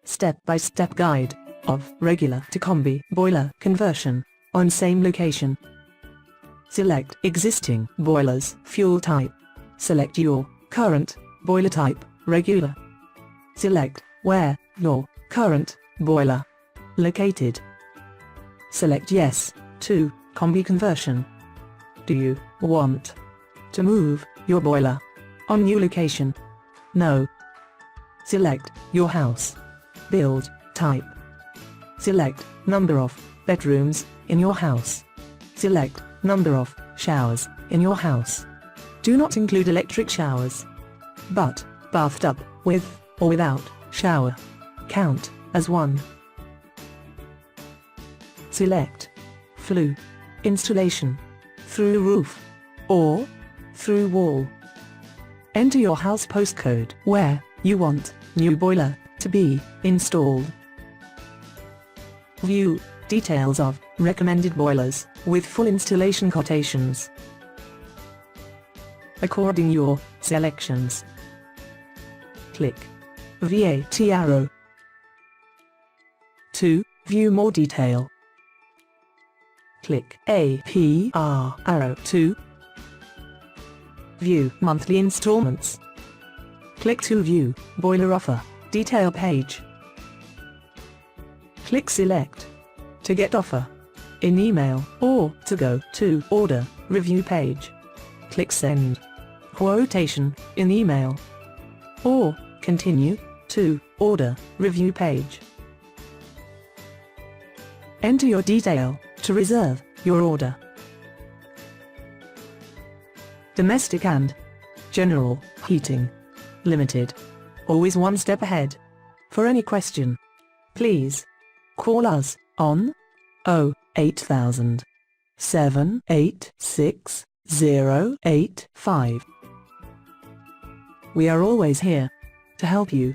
step-by-step guide of regular to combi boiler conversion on same location. Select existing boiler's fuel type. Select your current boiler type, regular. Select where your current boiler located. Select yes to combi conversion. Do you want to move your boiler on new location? No. Select your house build type. Select number of bedrooms in your house. Select number of showers in your house. Do not include electric showers, but bathtub with or without shower count as one. Select flue installation, through roof or through wall. Enter your house postcode where you want new boiler to be installed. View details of recommended boilers with full installation quotations. According your selections. Click VAT arrow to view more detail. Click APR arrow to view monthly installments. Click to view boiler offer detail page. Click select to get offer in email or to go to order review page. Click send quotation in email or continue to order review page. Enter your detail to reserve your order. Domestic and general heating limited. Always one step ahead. For any question, please call us on 08000 786 085. We are always here to help you.